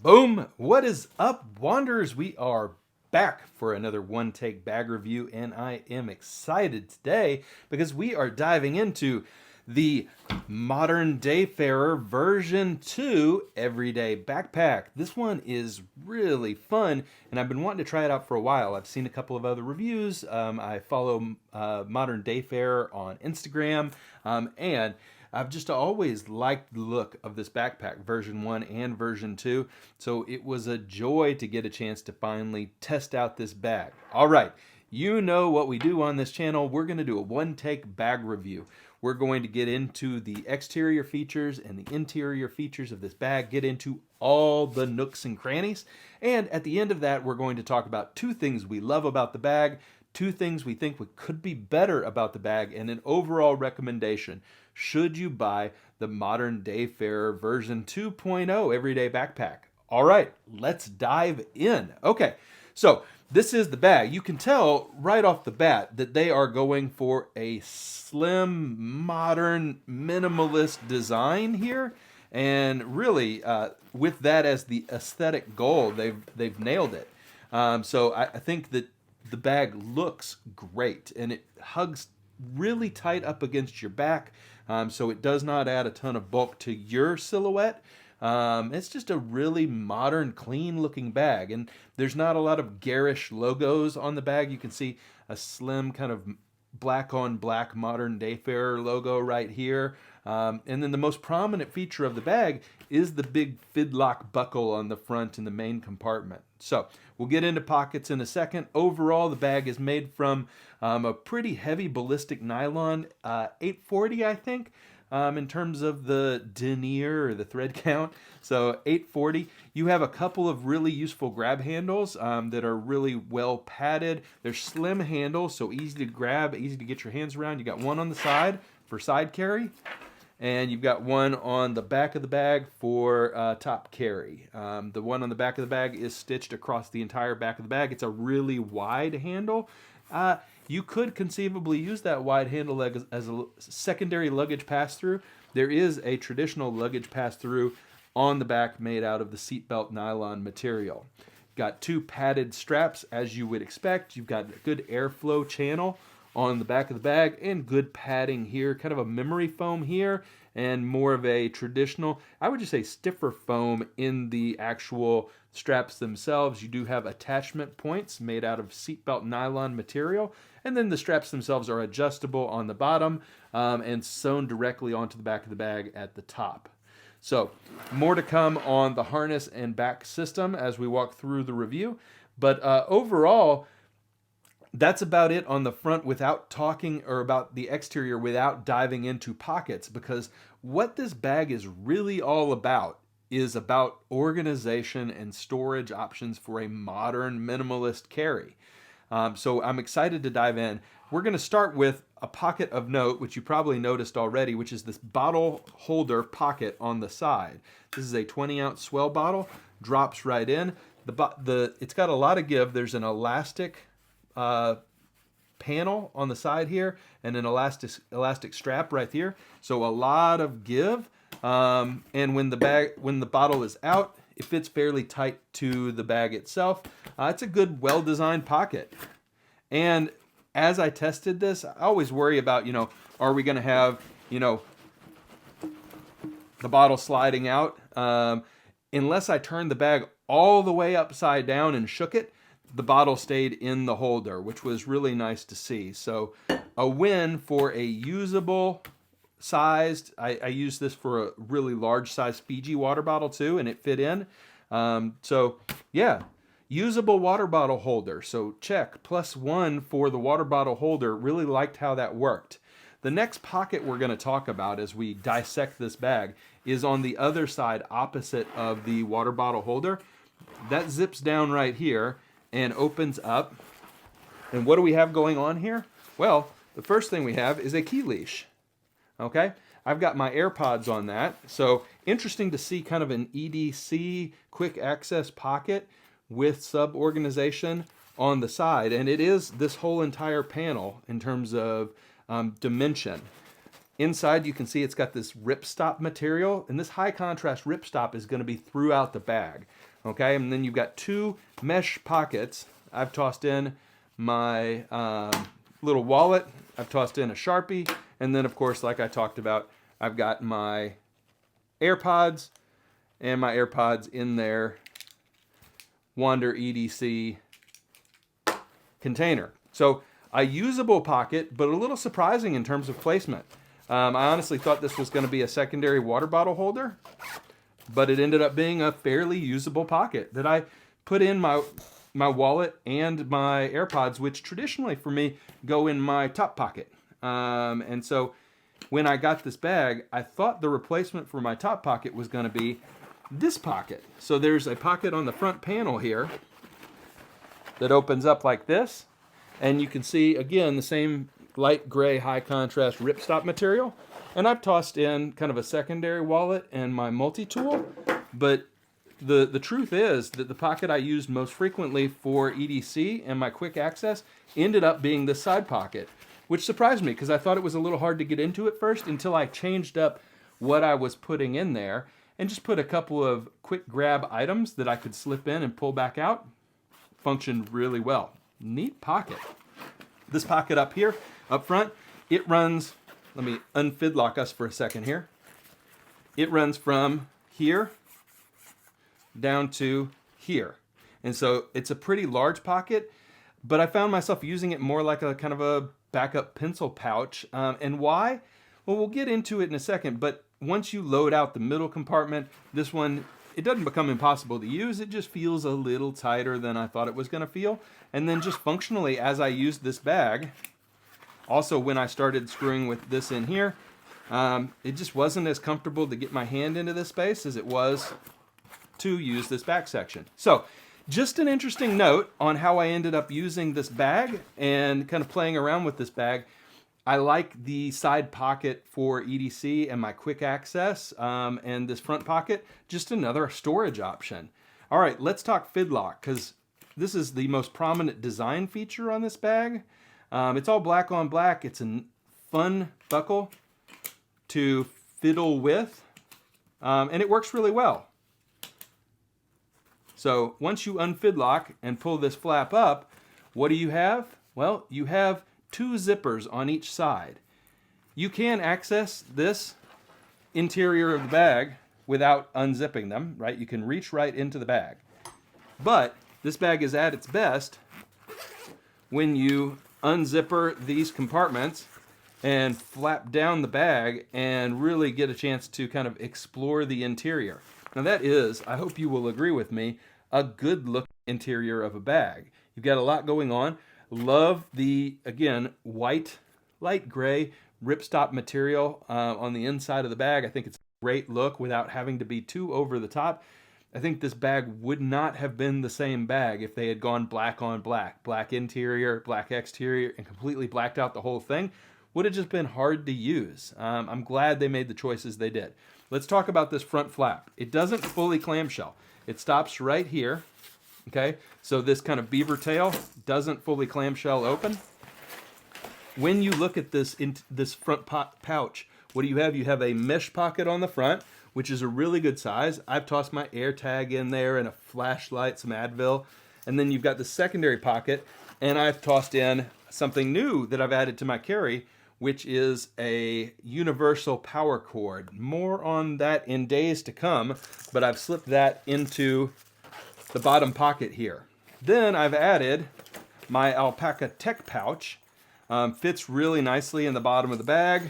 Boom! What is up, Wanderers? We are back for another one take bag review, and I am excited today because we are diving into the modern Dayfarer version 2 everyday backpack. This one is really fun, and I've been wanting to try it out for a while. I've seen a couple of other reviews. I follow Modern Dayfarer on Instagram, and I've just always liked the look of this backpack, version 1 and version 2. So it was a joy to get a chance to finally test out this bag. All right, you know what we do on this channel. We're going to do a one-take bag review. We're going to get into the exterior features and the interior features of this bag, get into all the nooks and crannies. And at the end of that, we're going to talk about two things we love about the bag, two things we think could be better about the bag, and an overall recommendation. Should you buy the Modern Dayfarer version 2.0 everyday backpack? All right, let's dive in. Okay, so this is the bag. You can tell right off the bat that they are going for a slim, modern, minimalist design here. And really, with that as the aesthetic goal, they've nailed it. So I think that the bag looks great, and it hugs really tight up against your back, so it does not add a ton of bulk to your silhouette. It's just a really modern, clean looking bag, and there's not a lot of garish logos on the bag. You can see a slim kind of black on black Modern Dayfarer logo right here. And then the most prominent feature of the bag is the big fidlock buckle on the front in the main compartment. So we'll get into pockets in a second. Overall, the bag is made from a pretty heavy ballistic nylon, 840, I think. In terms of the denier or the thread count. So 840. You have a couple of really useful grab handles that are really well padded. They're slim handles, so easy to grab, easy to get your hands around. You got one on the side for side carry, and you've got one on the back of the bag for top carry. The one on the back of the bag is stitched across the entire back of the bag. It's a really wide handle. You could conceivably use that wide handle as a secondary luggage pass-through. There is a traditional luggage pass-through on the back made out of the seatbelt nylon material. Got two padded straps, as you would expect. You've got a good airflow channel on the back of the bag and good padding here, kind of a memory foam here and more of a traditional, I would just say stiffer foam in the actual straps themselves. You do have attachment points made out of seatbelt nylon material, and then the straps themselves are adjustable on the bottom and sewn directly onto the back of the bag at the top. So more to come on the harness and back system as we walk through the review, but overall, that's about it on the front without talking or about the exterior without diving into pockets, because what this bag is really all about is about organization and storage options for a modern minimalist carry. So I'm excited to dive in. We're going to start with a pocket of note, which you probably noticed already, which is this bottle holder pocket on the side. This is a 20-ounce swell bottle, drops right in. It's got a lot of give. There's an elastic panel on the side here and an elastic strap right here, so a lot of give, and when the bottle is out, it fits fairly tight to the bag itself. It's a good, well-designed pocket. And as I tested this, I always worry about, are we going to have, the bottle sliding out? Unless I turned the bag all the way upside down and shook it, the bottle stayed in the holder, which was really nice to see. So a win for a usable sized, I used this for a really large size Fiji water bottle too, and it fit in. So yeah, usable water bottle holder. So check, +1 for the water bottle holder. Really liked how that worked. The next pocket we're going to talk about as we dissect this bag is on the other side opposite of the water bottle holder. That zips down right here and opens up. And what do we have going on here? Well, the first thing we have is a key leash. Okay, I've got my AirPods on that. So interesting to see kind of an EDC quick access pocket with sub-organization on the side. And it is this whole entire panel in terms of dimension. Inside, you can see it's got this ripstop material, and this high contrast ripstop is going to be throughout the bag. Okay, and then you've got two mesh pockets. I've tossed in my little wallet. I've tossed in a Sharpie, and then of course, like I talked about, I've got my AirPods and my AirPods in their Wander EDC container. So a usable pocket, but a little surprising in terms of placement. I honestly thought this was going to be a secondary water bottle holder, but it ended up being a fairly usable pocket that I put in my wallet and my AirPods, which traditionally for me go in my top pocket. And so when I got this bag, I thought the replacement for my top pocket was going to be this pocket. So there's a pocket on the front panel here that opens up like this. And you can see, again, the same light gray high contrast ripstop material. And I've tossed in kind of a secondary wallet and my multi-tool. But the truth is that the pocket I used most frequently for EDC and my quick access ended up being this side pocket, which surprised me because I thought it was a little hard to get into at first until I changed up what I was putting in there and just put a couple of quick grab items that I could slip in and pull back out. Functioned really well. Neat pocket. This pocket up here, up front, it runs, let me unfidlock us for a second here. It runs from here down to here. And so it's a pretty large pocket, but I found myself using it more like a kind of a backup pencil pouch. And why? Well, we'll get into it in a second, but once you load out the middle compartment, this one, it doesn't become impossible to use. It just feels a little tighter than I thought it was going to feel. And then just functionally, as I used this bag, also when I started screwing with this in here, it just wasn't as comfortable to get my hand into this space as it was to use this back section. So just an interesting note on how I ended up using this bag and kind of playing around with this bag. I like the side pocket for EDC and my quick access, and this front pocket, just another storage option. All right, let's talk fidlock, because this is the most prominent design feature on this bag. It's all black on black. It's a fun buckle to fiddle with, and it works really well. So once you unfidlock and pull this flap up, what do you have? Well, you have two zippers on each side. You can access this interior of the bag without unzipping them, right? You can reach right into the bag. But this bag is at its best when you unzipper these compartments and flap down the bag and really get a chance to kind of explore the interior. Now that is, I hope you will agree with me, a good looking interior of a bag. You've got a lot going on. Love the, again, white, light gray ripstop material on the inside of the bag. I think it's a great look without having to be too over the top. I think this bag would not have been the same bag if they had gone black on black. Black interior, black exterior, and completely blacked out the whole thing. Would have just been hard to use. I'm glad they made the choices they did. Let's talk about this front flap. It doesn't fully clamshell. It stops right here. Okay, so this kind of beaver tail doesn't fully clamshell open. When you look at this front pouch, what do you have? You have a mesh pocket on the front, which is a really good size. I've tossed my air tag in there and a flashlight, some Advil. And then you've got the secondary pocket, and I've tossed in something new that I've added to my carry, which is a universal power cord. More on that in days to come, but I've slipped that into the bottom pocket here. Then I've added my alpaca tech pouch. Fits really nicely in the bottom of the bag,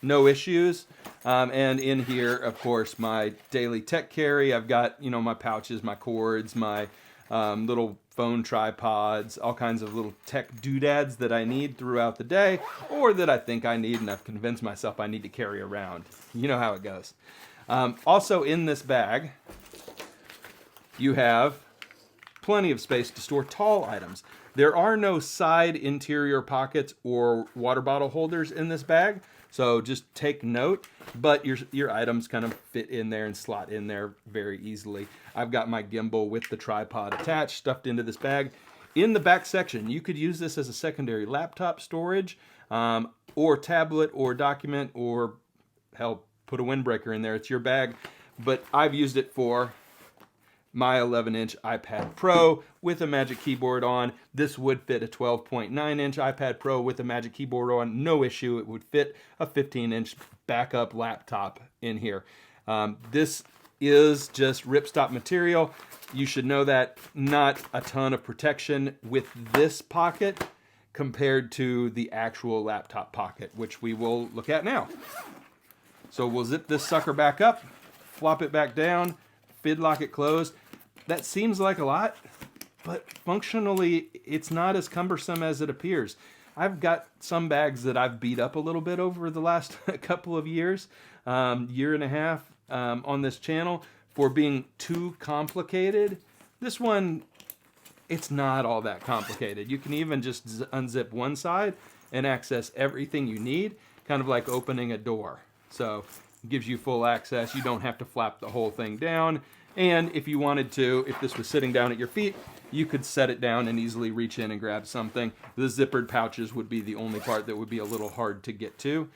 no issues. And in here, of course, my daily tech carry. I've got, my pouches, my cords, my little phone tripods, all kinds of little tech doodads that I need throughout the day, or that I think I need and I've convinced myself I need to carry around. You know how it goes. Also in this bag, you have plenty of space to store tall items. There are no side interior pockets or water bottle holders in this bag, so just take note, but your items kind of fit in there and slot in there very easily. I've got my gimbal with the tripod attached, stuffed into this bag. In the back section, you could use this as a secondary laptop storage. or tablet or document, or hell, put a windbreaker in there. It's your bag. But I've used it for my 11-inch iPad Pro with a Magic Keyboard on. This would fit a 12.9-inch iPad Pro with a Magic Keyboard on. No issue. It would fit a 15-inch backup laptop in here. This is just ripstop material. You should know that. Not a ton of protection with this pocket compared to the actual laptop pocket, which we will look at now. So we'll zip this sucker back up, flop it back down, fidlock it closed. That seems like a lot, but functionally it's not as cumbersome as it appears. I've got some bags that I've beat up a little bit over the last couple of years, year and a half on this channel for being too complicated. This one, it's not all that complicated. You can even just unzip one side and access everything you need, kind of like opening a door. So it gives you full access. You don't have to flap the whole thing down. And if you wanted to, if this was sitting down at your feet, you could set it down and easily reach in and grab something. The zippered pouches would be the only part that would be a little hard to get to,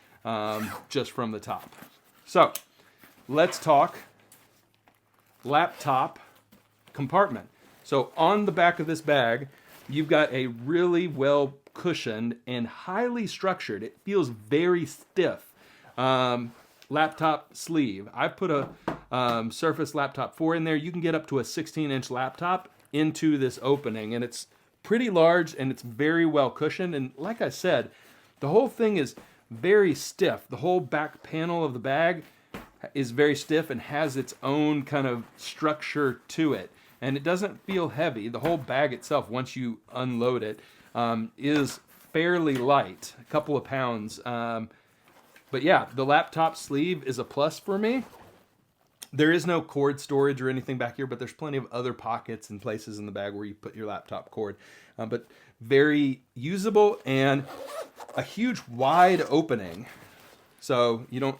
just from the top. So let's talk laptop compartment. So on the back of this bag, you've got a really well cushioned and highly structured, it feels very stiff, laptop sleeve. I put a Surface Laptop 4 in there. You can get up to a 16-inch laptop into this opening, and it's pretty large and it's very well cushioned. And like I said, the whole thing is very stiff. The whole back panel of the bag is very stiff and has its own kind of structure to it. And it doesn't feel heavy. The whole bag itself, once you unload it, is fairly light, a couple of pounds. But yeah, the laptop sleeve is a plus for me. There is no cord storage or anything back here, but there's plenty of other pockets and places in the bag where you put your laptop cord. But very usable and a huge wide opening. So you don't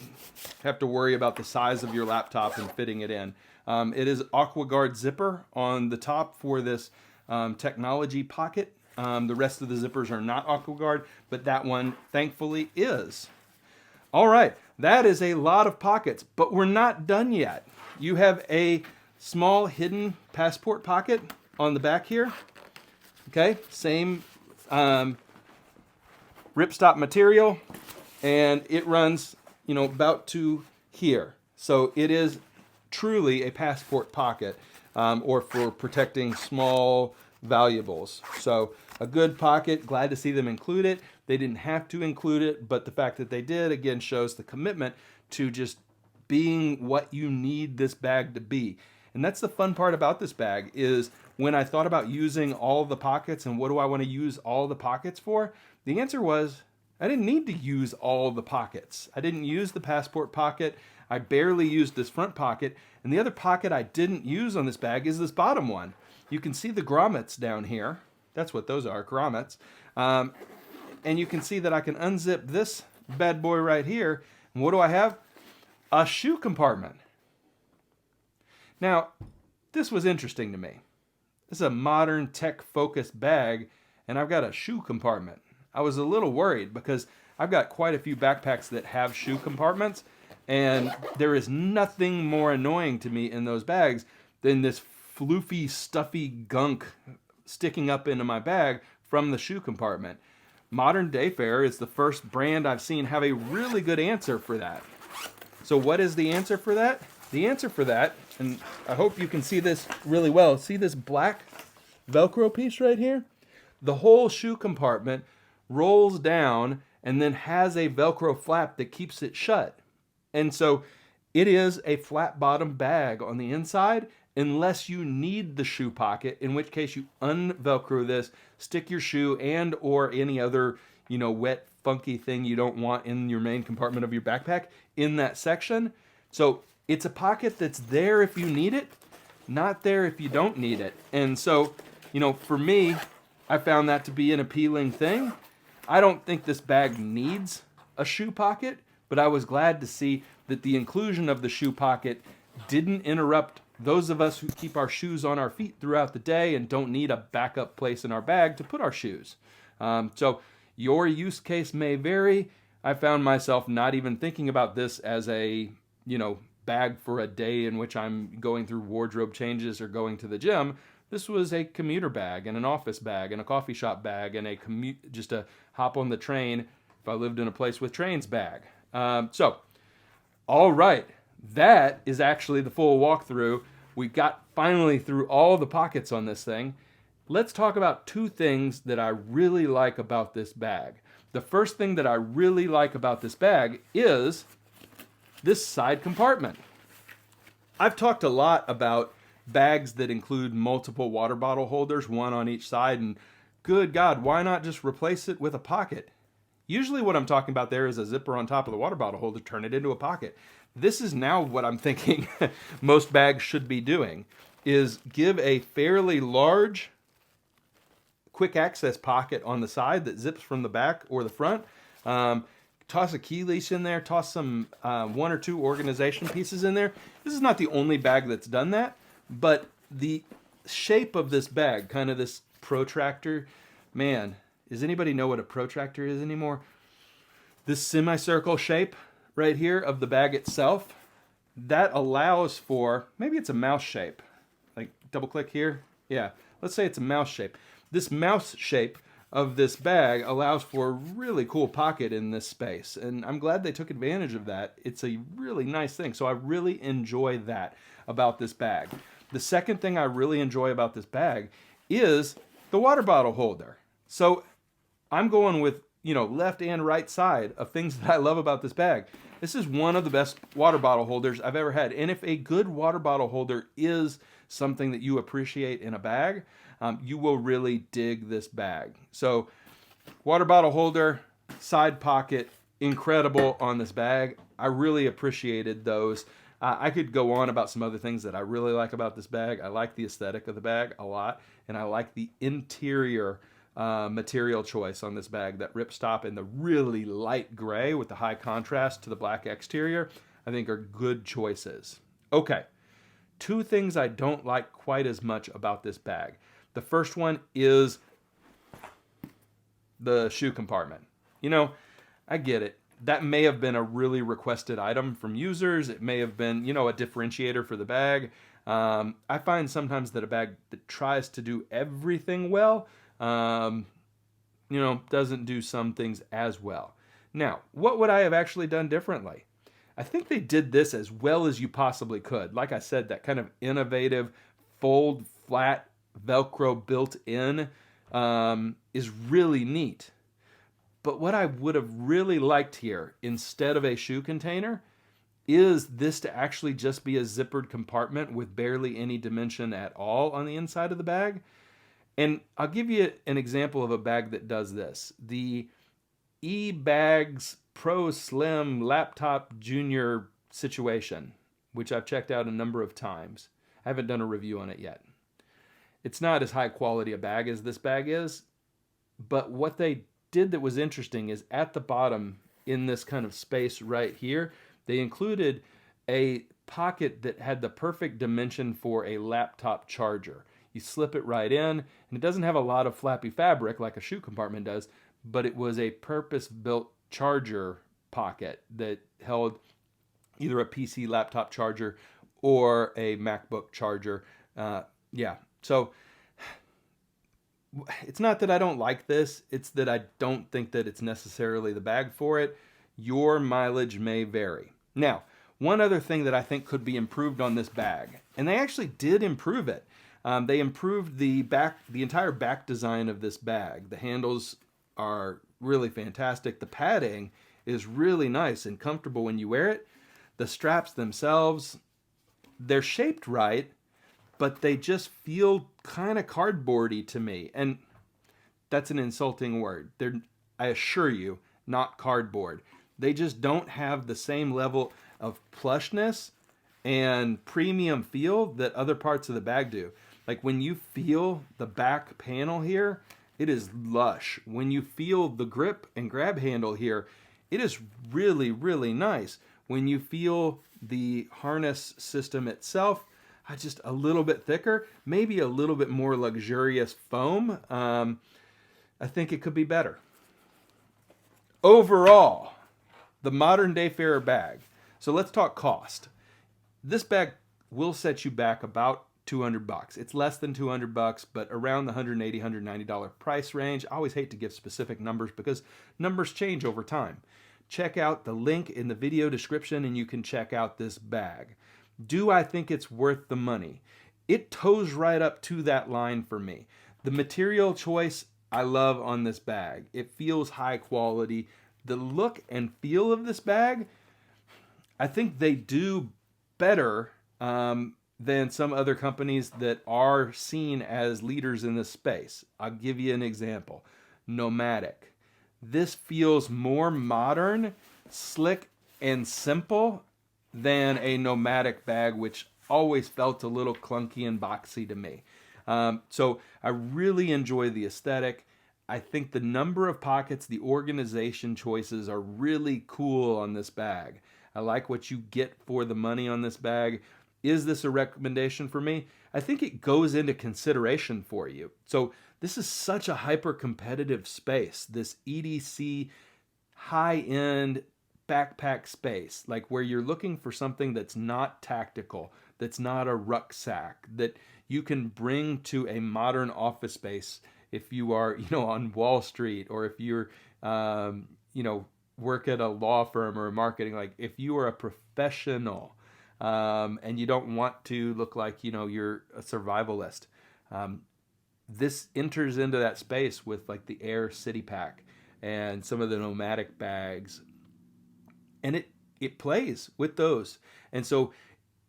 have to worry about the size of your laptop and fitting it in. It is AquaGuard zipper on the top for this technology pocket. The rest of the zippers are not AquaGuard, but that one thankfully is. All right, that is a lot of pockets, but we're not done yet. You have a small hidden passport pocket on the back here. Okay, same ripstop material, and it runs, about to here. So it is truly a passport pocket, or for protecting small valuables. So a good pocket. Glad to see them include it. They didn't have to include it, but the fact that they did, again, shows the commitment to just being what you need this bag to be. And that's the fun part about this bag, is when I thought about using all the pockets and what do I want to use all the pockets for, the answer was I didn't need to use all the pockets. I didn't use the passport pocket. I barely used this front pocket. And the other pocket I didn't use on this bag is this bottom one. You can see the grommets down here. That's what those are, grommets. And you can see that I can unzip this bad boy right here. And what do I have? A shoe compartment. Now, this was interesting to me. This is a modern tech-focused bag, and I've got a shoe compartment. I was a little worried because I've got quite a few backpacks that have shoe compartments, and there is nothing more annoying to me in those bags than this floofy, stuffy gunk sticking up into my bag from the shoe compartment. Modern Dayfarer is the first brand I've seen have a really good answer for that. So what is the answer for that? The answer for that, and I hope you can see this really well. See this black Velcro piece right here? The whole shoe compartment rolls down and then has a Velcro flap that keeps it shut. And so it is a flat bottom bag on the inside, unless you need the shoe pocket, in which case you unvelcro this, stick your shoe and or any other, wet, funky thing you don't want in your main compartment of your backpack in that section. So it's a pocket that's there if you need it, not there if you don't need it. And so, for me, I found that to be an appealing thing. I don't think this bag needs a shoe pocket, but I was glad to see that the inclusion of the shoe pocket didn't interrupt those of us who keep our shoes on our feet throughout the day and don't need a backup place in our bag to put our shoes. So Your use case may vary. I found myself not even thinking about this as a, bag for a day in which I'm going through wardrobe changes or going to the gym. This was a commuter bag and an office bag and a coffee shop bag and just a hop on the train if I lived in a place with trains bag. All right, that is actually the full walkthrough. We got finally through all the pockets on this thing. Let's talk about two things that I really like about this bag. The first thing that I really like about this bag is this side compartment. I've talked a lot about bags that include multiple water bottle holders, one on each side, and good God, why not just replace it with a pocket? Usually what I'm talking about there is a zipper on top of the water bottle holder, turn it into a pocket. This is now what I'm thinking most bags should be doing, is give a fairly large quick access pocket on the side that zips from the back or the front. Toss a key leash in there, toss some one or two organization pieces in there. This is not the only bag that's done that, but the shape of this bag, kind of this protractor, man, does anybody know what a protractor is anymore? This semicircle shape right here of the bag itself, that allows for, maybe it's a mouse shape. Like double click here. Yeah, let's say it's a mouse shape. This mouse shape of this bag allows for a really cool pocket in this space, and I'm glad they took advantage of that. It's a really nice thing, so I really enjoy that about this bag. The second thing I really enjoy about this bag is the water bottle holder. So I'm going with, left and right side of things that I love about this bag. This is one of the best water bottle holders I've ever had, and if a good water bottle holder is something that you appreciate in a bag, you will really dig this bag. So water bottle holder, side pocket, incredible on this bag. I really appreciated those. I could go on about some other things that I really like about this bag. I like the aesthetic of the bag a lot, and I like the interior material choice on this bag. That ripstop in the really light gray with the high contrast to the black exterior, I think are good choices. Okay, two things I don't like quite as much about this bag. The first one is the shoe compartment. I get it. That may have been a really requested item from users. It may have been, a differentiator for the bag. I find sometimes that a bag that tries to do everything well, doesn't do some things as well. Now, what would I have actually done differently? I think they did this as well as you possibly could. Like I said, that kind of innovative fold flat Velcro built in is really neat. But what I would have really liked here, instead of a shoe container, is this to actually just be a zippered compartment with barely any dimension at all on the inside of the bag. And I'll give you an example of a bag that does this. The eBags Pro Slim Laptop Junior situation, which I've checked out a number of times. I haven't done a review on it yet. It's not as high quality a bag as this bag is, but what they did that was interesting is at the bottom in this kind of space right here, they included a pocket that had the perfect dimension for a laptop charger. You slip it right in, and it doesn't have a lot of flappy fabric like a shoe compartment does, but it was a purpose-built charger pocket that held either a PC laptop charger or a MacBook charger. So it's not that I don't like this, it's that I don't think that it's necessarily the bag for it. Your mileage may vary. Now, one other thing that I think could be improved on this bag, and they actually did improve it. They improved the entire back design of this bag. The handles are really fantastic. The padding is really nice and comfortable when you wear it. The straps themselves, they're shaped right, but they just feel kind of cardboardy to me. And that's an insulting word. They're, I assure you, not cardboard. They just don't have the same level of plushness and premium feel that other parts of the bag do. Like when you feel the back panel here, it is lush. When you feel the grip and grab handle here, it is really, really nice. When you feel the harness system itself, just a little bit thicker, maybe a little bit more luxurious foam. I think it could be better. overall, the modern Dayfarer bag. So let's talk cost. This bag will set you back about $200. It's less than $200, but around the $180, $190 price range. I always hate to give specific numbers because numbers change over time. Check out the link in the video description and you can check out this bag. Do I think it's worth the money? It toes right up to that line for me. The material choice I love on this bag. It feels high quality. The look and feel of this bag, I think they do better than some other companies that are seen as leaders in this space. I'll give you an example. Nomadic. This feels more modern, slick, and simple than a Nomadic bag, which always felt a little clunky and boxy to me. So I really enjoy the aesthetic. I think the number of pockets, the organization choices are really cool on this bag. I like what you get for the money on this bag. Is this a recommendation for me? I think it goes into consideration for you. So this is such a hyper-competitive space, this EDC high-end backpack space, like where you're looking for something that's not tactical, that's not a rucksack, that you can bring to a modern office space if you are, on Wall Street, or if you're, work at a law firm or marketing. Like if you are a professional and you don't want to look like, you're a survivalist, this enters into that space with like the Air City Pack and some of the Nomadic bags. And it plays with those. And so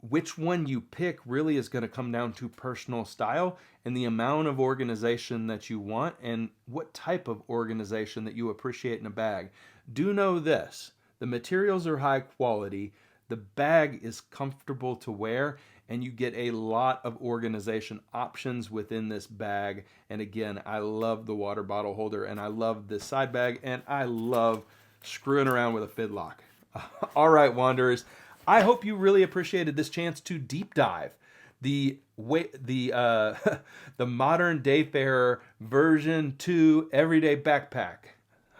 which one you pick really is going to come down to personal style and the amount of organization that you want and what type of organization that you appreciate in a bag. Do know this, the materials are high quality, the bag is comfortable to wear, and you get a lot of organization options within this bag. And again, I love the water bottle holder, and I love this side bag, and I love screwing around with a fidlock. All right, Wanderers, I hope you really appreciated this chance to deep dive the modern Dayfarer version 2 everyday backpack.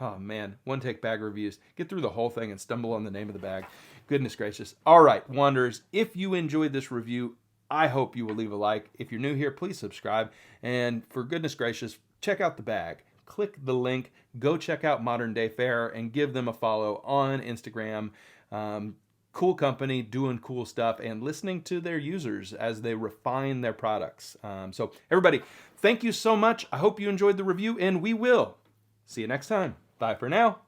Oh man, one take bag reviews. Get through the whole thing and stumble on the name of the bag. Goodness gracious. All right, Wanderers, if you enjoyed this review, I hope you will leave a like. If you're new here, please subscribe. And for goodness gracious, check out the bag. Click the link, go check out Modern Dayfarer and give them a follow on Instagram. Cool company, doing cool stuff, and listening to their users as they refine their products. So everybody, thank you so much. I hope you enjoyed the review, and we will see you next time. Bye for now.